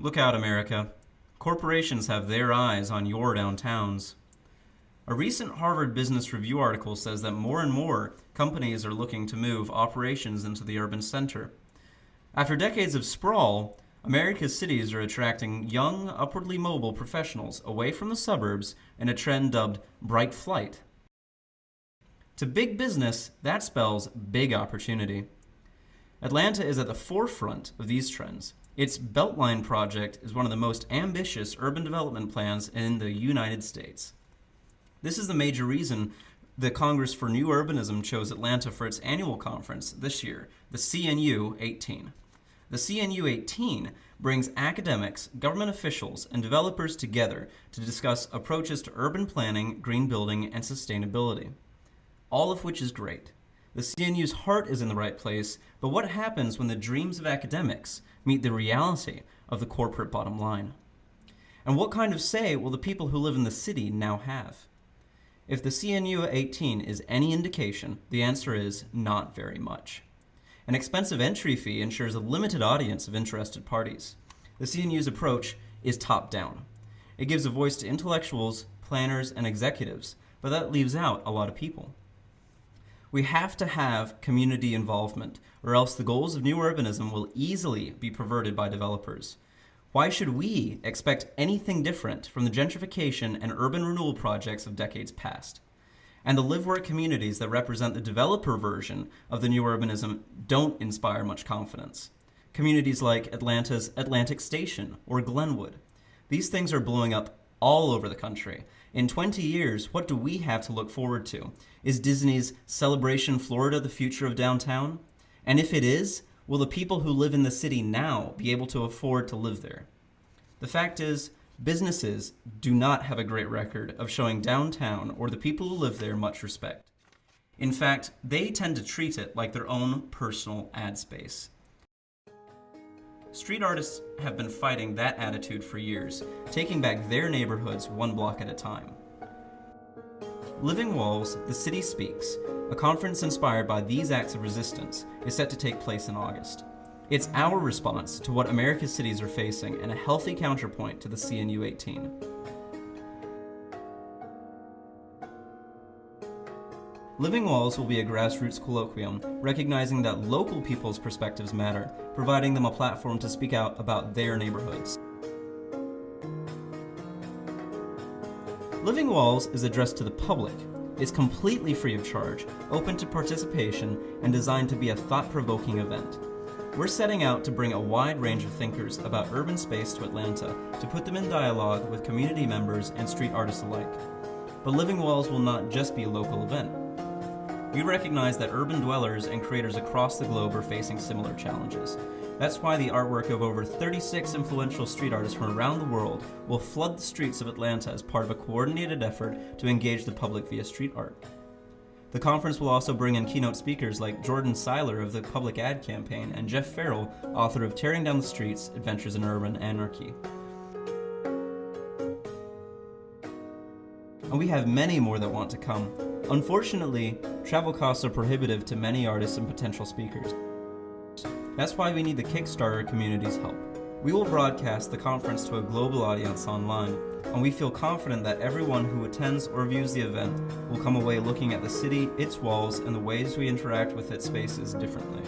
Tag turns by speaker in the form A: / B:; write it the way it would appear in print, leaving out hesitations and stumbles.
A: Look out, America. Corporations have their eyes on your downtowns. A recent Harvard Business Review article says that more and more companies are looking to move operations into the urban center. After decades of sprawl, America's cities are attracting young, upwardly mobile professionals away from the suburbs in a trend dubbed bright flight. To big business, that spells big opportunity. Atlanta is at the forefront of these trends. Its Beltline project is one of the most ambitious urban development plans in the United States. This is the major reason the Congress for New Urbanism chose Atlanta for its annual conference this year, the CNU 18. The CNU 18 brings academics, government officials, and developers together to discuss approaches to urban planning, green building, and sustainability. All of which is great. The CNU's heart is in the right place, but what happens when the dreams of academics meet the reality of the corporate bottom line? And what kind of say will the people who live in the city now have? If the CNU 18 is any indication, the answer is not very much. An expensive entry fee ensures a limited audience of interested parties. The CNU's approach is top-down. It gives a voice to intellectuals, planners, and executives, but that leaves out a lot of people. We have to have community involvement, or else the goals of new urbanism will easily be perverted by developers. Why should we expect anything different from the gentrification and urban renewal projects of decades past? And the live-work communities that represent the developer version of the new urbanism don't inspire much confidence. Communities like Atlanta's Atlantic Station or Glenwood. These things are blowing up all over the country. In 20 years, what do we have to look forward to? Is Disney's Celebration Florida the future of downtown? And if it is, will the people who live in the city now be able to afford to live there? The fact is, businesses do not have a great record of showing downtown or the people who live there much respect. In fact, they tend to treat it like their own personal ad space. Street artists have been fighting that attitude for years, taking back their neighborhoods one block at a time. Living Walls, The City Speaks, a conference inspired by these acts of resistance, is set to take place in August. It's our response to what America's cities are facing and a healthy counterpoint to the CNU 18. Living Walls will be a grassroots colloquium, recognizing that local people's perspectives matter, providing them a platform to speak out about their neighborhoods. Living Walls is addressed to the public. It's completely free of charge, open to participation, and designed to be a thought-provoking event. We're setting out to bring a wide range of thinkers about urban space to Atlanta to put them in dialogue with community members and street artists alike. But Living Walls will not just be a local event. We recognize that urban dwellers and creators across the globe are facing similar challenges. That's why the artwork of over 36 influential street artists from around the world will flood the streets of Atlanta as part of a coordinated effort to engage the public via street art. The conference will also bring in keynote speakers like Jordan Seiler of the Public Ad Campaign and Jeff Farrell, author of Tearing Down the Streets, Adventures in Urban Anarchy. And we have many more that want to come. Unfortunately, travel costs are prohibitive to many artists and potential speakers. That's why we need the Kickstarter community's help. We will broadcast the conference to a global audience online, and we feel confident that everyone who attends or views the event will come away looking at the city, its walls, and the ways we interact with its spaces differently.